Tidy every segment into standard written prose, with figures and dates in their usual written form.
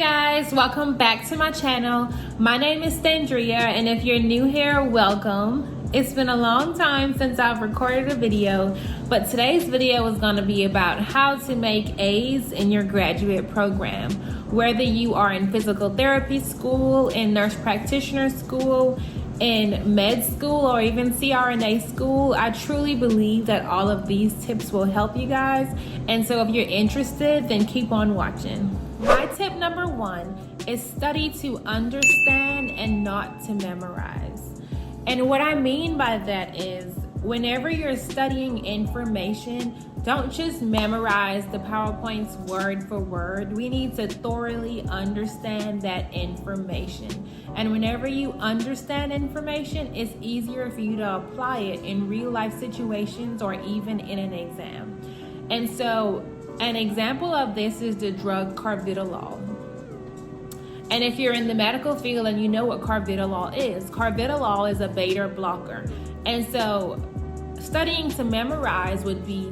guys, welcome back to my channel. My name is Standria, and if you're new here, welcome. It's been a long time since I've recorded a video, but today's video is going to be about how to make A's in your graduate program. Whether you are in physical therapy school, in nurse practitioner school, in med school, or even CRNA school, I truly believe that all of these tips will help you guys. And so if you're interested, then keep on watching. My tip number one is study to understand and not to memorize. And what I mean by that is whenever you're studying information, don't just memorize the PowerPoints word for word. We need to thoroughly understand that information. And whenever you understand information, it's easier for you to apply it in real life situations or even in an exam. And so an example of this is the drug carvedilol. And if you're in the medical field and you know what carvedilol is a beta blocker. And so studying to memorize would be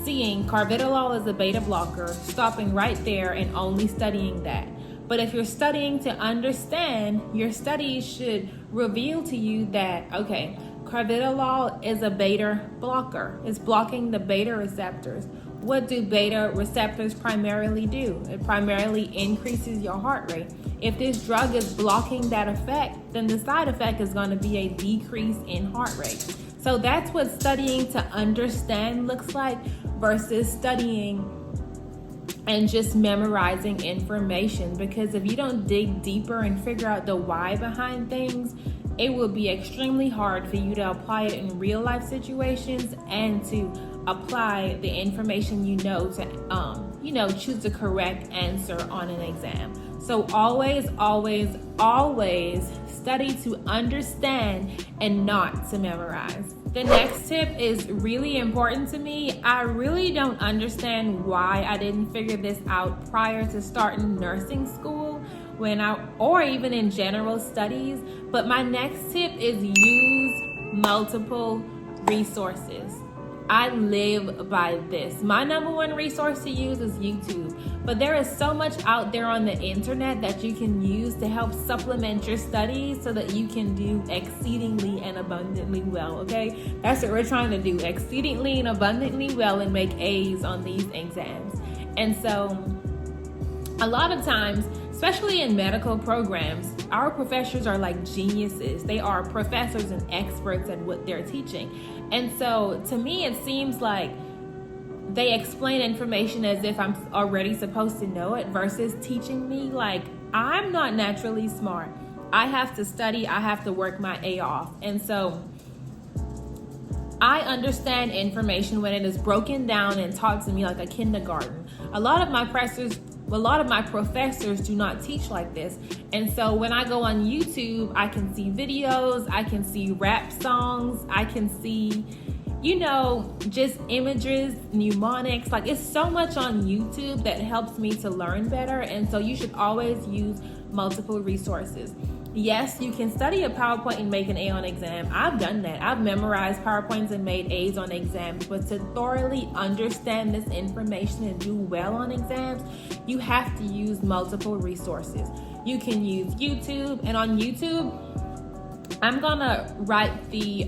seeing carvedilol as a beta blocker, stopping right there and only studying that. But if you're studying to understand, your studies should reveal to you that, okay, carvedilol is a beta blocker. It's blocking the beta receptors. What do beta receptors primarily do? It primarily increases your heart rate. If this drug is blocking that effect, then the side effect is going to be a decrease in heart rate. So that's what studying to understand looks like versus studying and just memorizing information. Because if you don't dig deeper and figure out the why behind things, it will be extremely hard for you to apply it in real life situations and to apply the information you know to choose the correct answer on an exam. So always study to understand and not to memorize. The next tip is really important to me. I really don't understand why I didn't figure this out prior to starting nursing school or even in general studies. But my next tip is use multiple resources. I live by this. My number one resource to use is YouTube, but there is so much out there on the internet that you can use to help supplement your studies so that you can do exceedingly and abundantly well, okay? That's what we're trying to do, exceedingly and abundantly well and make A's on these exams. And so a lot of times, especially in medical programs, our professors are like geniuses. They are professors and experts at what they're teaching. And so to me, it seems like they explain information as if I'm already supposed to know it versus teaching me like I'm not naturally smart. I have to study, I have to work my A off. And so I understand information when it is broken down and taught to me like a kindergarten. A lot of my professors do not teach like this. And so when I go on YouTube, I can see videos, I can see rap songs, I can see, just images, mnemonics. Like it's so much on YouTube that helps me to learn better. And so you should always use multiple resources. Yes, you can study a PowerPoint and make an A on exam. I've done that. I've memorized PowerPoints and made A's on exams. But to thoroughly understand this information and do well on exams, you have to use multiple resources. You can use YouTube, and on YouTube, I'm gonna write the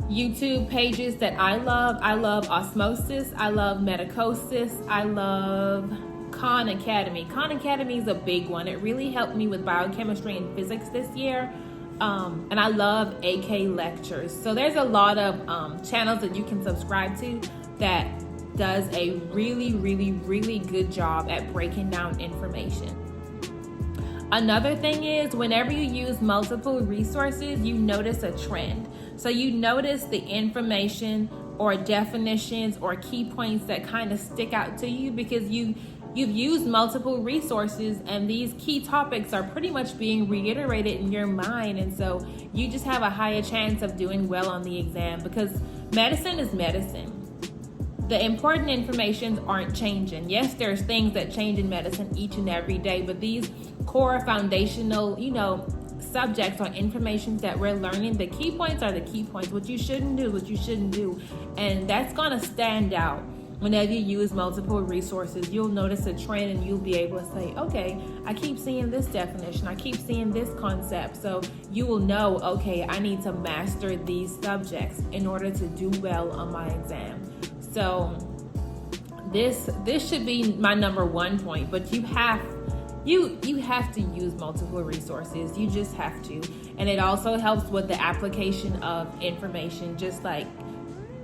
YouTube pages that I love. I love Osmosis. I love Medicosis. I love Khan Academy. Khan Academy is a big one. It really helped me with biochemistry and physics this year. And I love AK lectures. So there's a lot of channels that you can subscribe to that does a really, really, really good job at breaking down information. Another thing is whenever you use multiple resources, you notice a trend. So you notice the information or definitions or key points that kind of stick out to you because you've used multiple resources and these key topics are pretty much being reiterated in your mind. And so you just have a higher chance of doing well on the exam because medicine is medicine. The important informations aren't changing. Yes, there's things that change in medicine each and every day, but these core foundational, subjects or information that we're learning, the key points are the key points. What you shouldn't do is what you shouldn't do. And that's going to stand out. whenever you use multiple resources, you'll notice a trend and you'll be able to say, okay, I keep seeing this definition, I keep seeing this concept. So you will know, okay, I need to master these subjects in order to do well on my exam. So this should be my number one point, but you have to use multiple resources. You just have to. And it also helps with the application of information, just like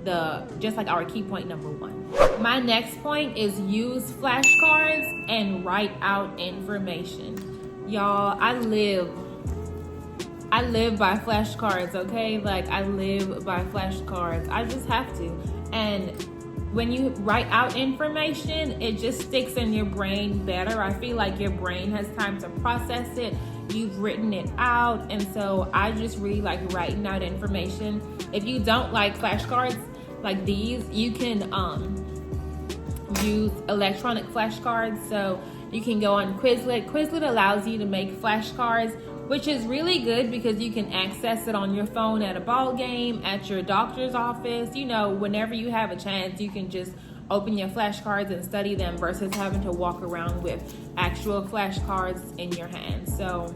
our key point number one. My next point is use flashcards and write out information. Y'all, I live by flashcards, okay? Like, I live by flashcards. I just have to. And when you write out information, it just sticks in your brain better. I feel like your brain has time to process it. You've written it out. And so I just really like writing out information. If you don't like flashcards like these, you can use electronic flashcards. So you can go on Quizlet. Quizlet allows you to make flashcards, which is really good because you can access it on your phone at a ball game, at your doctor's office. You know, whenever you have a chance, you can just open your flashcards and study them versus having to walk around with actual flashcards in your hand. So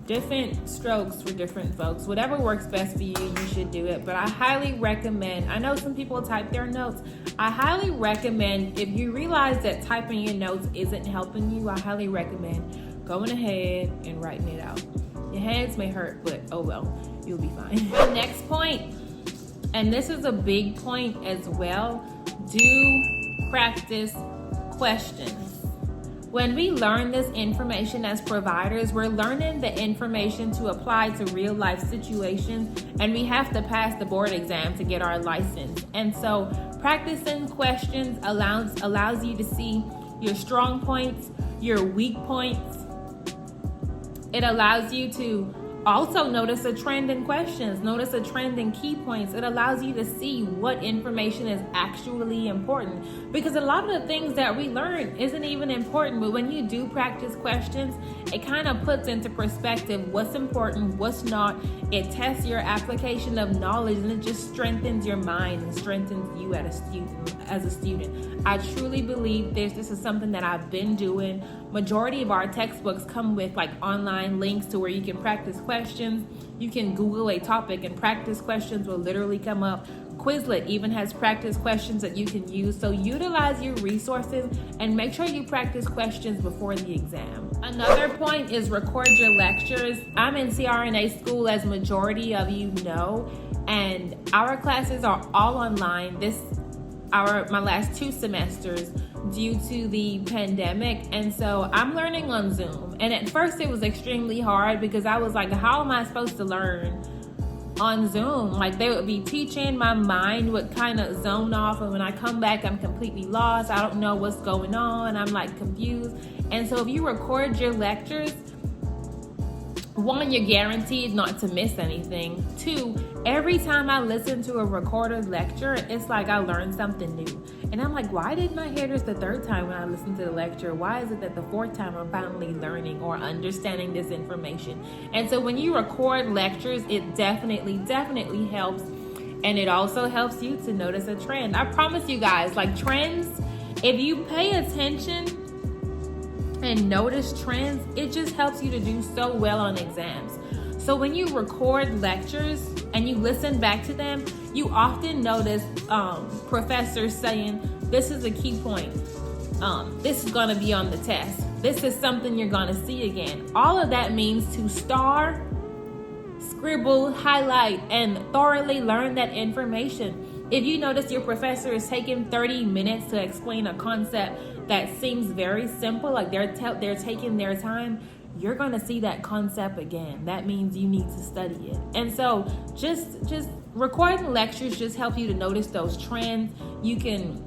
different strokes for different folks. Whatever works best for you, you should do it. But I highly recommend, I know some people type their notes. I highly recommend, if you realize that typing your notes isn't helping you, I highly recommend going ahead and writing it out. Your hands may hurt, but oh well, you'll be fine. My next point, and this is a big point as well, do practice questions. When we learn this information as providers, we're learning the information to apply to real life situations, and we have to pass the board exam to get our license. And so practicing questions allows you to see your strong points, your weak points. It allows you to also notice a trend in questions, notice a trend in key points. It allows you to see what information is actually important, because a lot of the things that we learn isn't even important, but when you do practice questions, it kind of puts into perspective what's important, what's not. It tests your application of knowledge, and it just strengthens your mind and strengthens you as a student. I truly believe this is something that I've been doing. Majority of our textbooks come with like online links to where you can practice questions. You can Google a topic and practice questions will literally come up. Quizlet even has practice questions that you can use. So utilize your resources and make sure you practice questions before the exam. Another point is record your lectures. I'm in CRNA school, as majority of you know, and our classes are all online. My last 2 semesters due to the pandemic, and so I'm learning on Zoom. And at first it was extremely hard because I was like, how am I supposed to learn on Zoom? Like, they would be teaching, my mind would kind of zone off, and when I come back I'm completely lost. I don't know what's going on. I'm like confused. And so if you record your lectures, 1, you're guaranteed not to miss anything. 2, every time I listen to a recorded lecture, it's like I learned something new. And I'm like, why didn't I hear this the 3rd time when I listened to the lecture? Why is it that the 4th time I'm finally learning or understanding this information? And so when you record lectures, it definitely helps. And it also helps you to notice a trend. I promise you guys, like, trends, if you pay attention and notice trends, it just helps you to do so well on exams. So when you record lectures and you listen back to them, you often notice professors saying, this is a key point. This is gonna be on the test. This is something you're gonna see again. All of that means to star, scribble, highlight, and thoroughly learn that information. If you notice your professor is taking 30 minutes to explain a concept that seems very simple, like they're taking their time, you're gonna see that concept again. That means you need to study it. And so just recording lectures just help you to notice those trends. You can,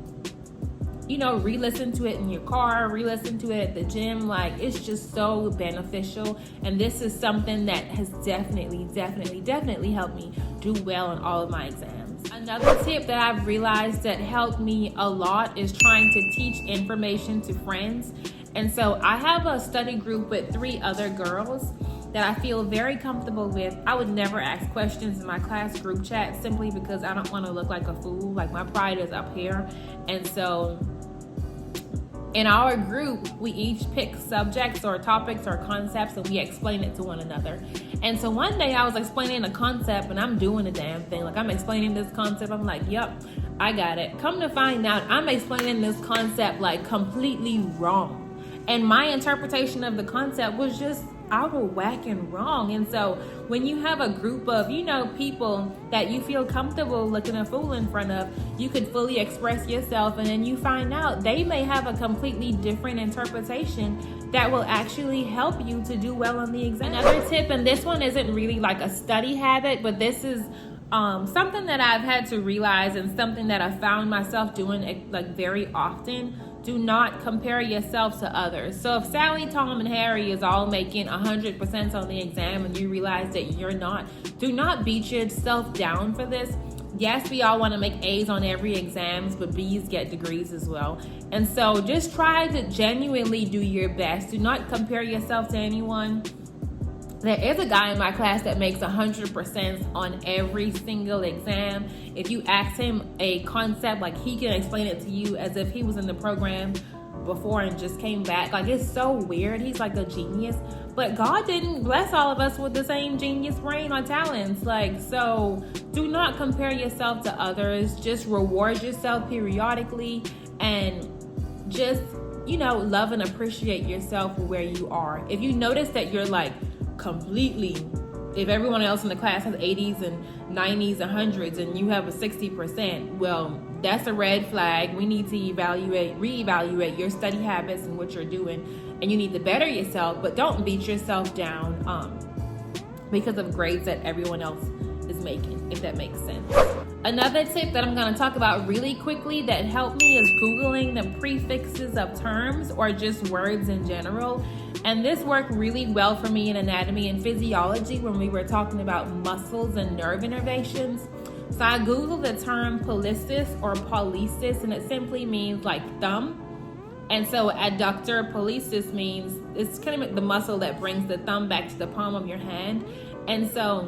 re-listen to it in your car, re-listen to it at the gym. Like, it's just so beneficial. And this is something that has definitely helped me do well in all of my exams. Another tip that I've realized that helped me a lot is trying to teach information to friends. And so I have a study group with 3 other girls that I feel very comfortable with. I would never ask questions in my class group chat simply because I don't want to look like a fool. Like, my pride is up here. And so in our group, we each pick subjects or topics or concepts and we explain it to one another. And so one day I was explaining a concept and I'm doing the damn thing. Like, I'm explaining this concept. I'm like, yep, I got it. Come to find out, I'm explaining this concept like completely wrong. And my interpretation of the concept was just out of whack and wrong. And so when you have a group of, people that you feel comfortable looking a fool in front of, you could fully express yourself, and then you find out they may have a completely different interpretation that will actually help you to do well on the exam. Another tip, and this one isn't really like a study habit, but this is something that I've had to realize and something that I found myself doing like very often. Do not compare yourself to others. So if Sally, Tom, and Harry is all making 100% on the exam and you realize that you're not, do not beat yourself down for this. Yes, we all want to make A's on every exams, but B's get degrees as well. And so just try to genuinely do your best. Do not compare yourself to anyone. There is a guy in my class that makes 100% on every single exam. If you ask him a concept, like, he can explain it to you as if he was in the program before and just came back. Like, it's so weird. He's like a genius. But God didn't bless all of us with the same genius brain or talents. Like, so do not compare yourself to others. Just reward yourself periodically and just, love and appreciate yourself where you are. If you notice that you're like completely, if everyone else in the class has 80s and 90s and 100s and you have a 60%, well, that's a red flag. We need to reevaluate your study habits and what you're doing, and you need to better yourself, but don't beat yourself down because of grades that everyone else is making, if that makes sense. Another tip that I'm going to talk about really quickly that helped me is Googling the prefixes of terms or just words in general. And this worked really well for me in anatomy and physiology when we were talking about muscles and nerve innervations. So I Googled the term pollicis or pollicis, and it simply means like thumb. And so adductor pollicis means it's kind of the muscle that brings the thumb back to the palm of your hand. And so,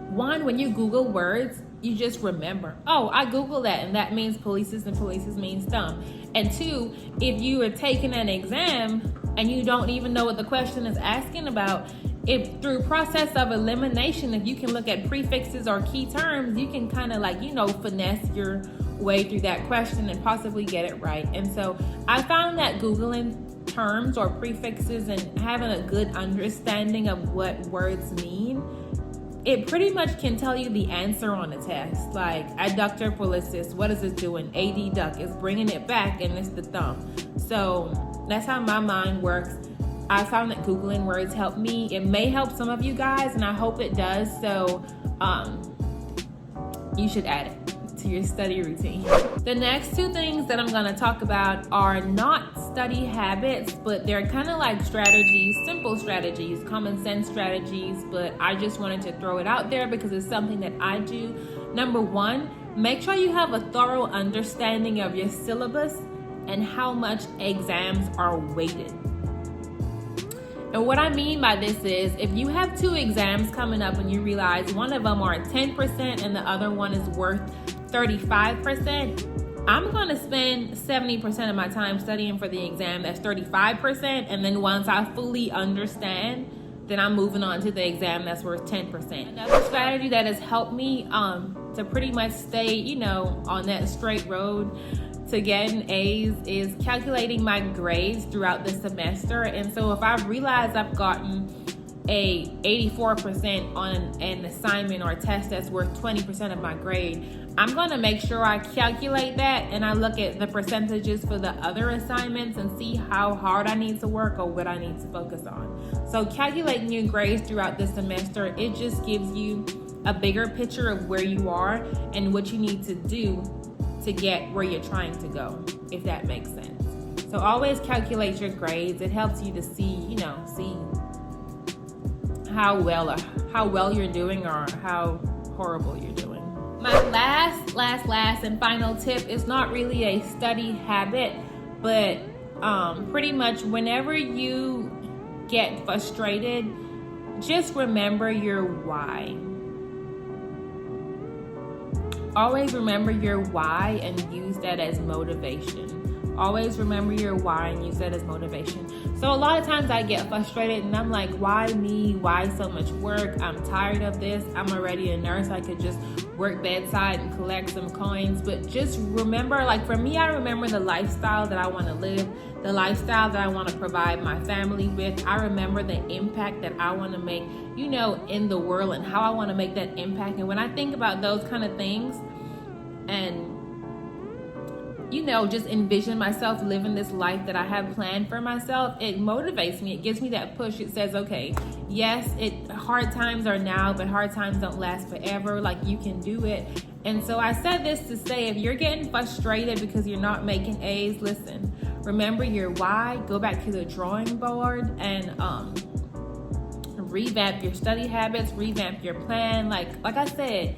one, when you Google words, you just remember, oh, I Googled that, and that means pollicis, and pollicis means thumb. And two, if you are taking an exam and you don't even know what the question is asking about, if through process of elimination, if you can look at prefixes or key terms, you can kind of finesse your way through that question and possibly get it right. And so I found that Googling terms or prefixes and having a good understanding of what words mean, it pretty much can tell you the answer on a test. Like adductor pollicis, what is it doing? Adduct is bringing it back, and it's the thumb. So that's how my mind works. I found that Googling words helped me. It may help some of you guys, and I hope it does. So you should add it to your study routine. The next two things that I'm going to talk about are not study habits, but they're kind of like strategies, simple strategies, common sense strategies, but I just wanted to throw it out there because it's something that I do. Number one, make sure you have a thorough understanding of your syllabus and how much exams are weighted. And what I mean by this is, if you have two exams coming up and you realize one of them are 10% and the other one is worth 35%, I'm going to spend 70% of my time studying for the exam that's 35%, and then once I fully understand, then I'm moving on to the exam that's worth 10%. Another strategy that has helped me to pretty much stay, on that straight road to getting A's is calculating my grades throughout the semester. And so if I've realized I've gotten a 84% on an assignment or a test that's worth 20% of my grade, I'm going to make sure I calculate that and I look at the percentages for the other assignments and see how hard I need to work or what I need to focus on. So calculating your grades throughout the semester, it just gives you a bigger picture of where you are and what you need to do to get where you're trying to go, if that makes sense. So always calculate your grades. It helps you to see how well you're doing or how horrible you're doing. My last and final tip is not really a study habit, but pretty much whenever you get frustrated just remember your why. Always remember your why and use that as motivation. Always remember your why and use that as motivation. So a lot of times I get frustrated and I'm like, why me? Why so much work? I'm tired of this. I'm already a nurse. I could just work bedside and collect some coins. But just remember, like for me, I remember the lifestyle that I want to live, the lifestyle that I want to provide my family with. I remember the impact that I want to make, you know, in the world and how I want to make that impact. And when I think about those kind of things and, you know, just envision myself living this life that I have planned for myself, it motivates me. It gives me that push. It says, okay, yes, hard times are now, but hard times don't last forever. Like, you can do it. And so I said this to say, if you're getting frustrated because you're not making A's, listen, remember your why, go back to the drawing board and revamp your study habits, revamp your plan. Like I said,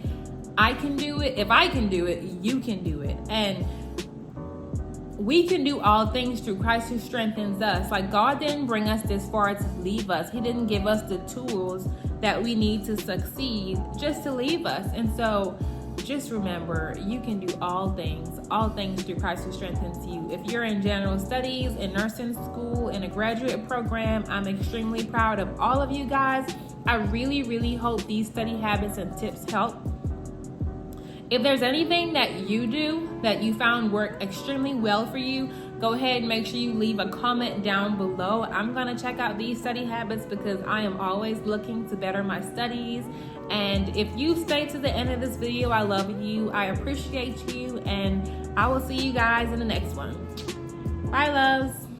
I can do it. If I can do it, you can do it. And we can do all things through Christ who strengthens us. Like, God didn't bring us this far to leave us. He didn't give us the tools that we need to succeed just to leave us. And so just remember, you can do all things through Christ who strengthens you. If you're in general studies, in nursing school, in a graduate program, I'm extremely proud of all of you guys. I really, really hope these study habits and tips help. If there's anything that you do that you found work extremely well for you, go ahead and make sure you leave a comment down below. I'm going to check out these study habits because I am always looking to better my studies. And if you stay to the end of this video, I love you. I appreciate you. And I will see you guys in the next one. Bye, loves.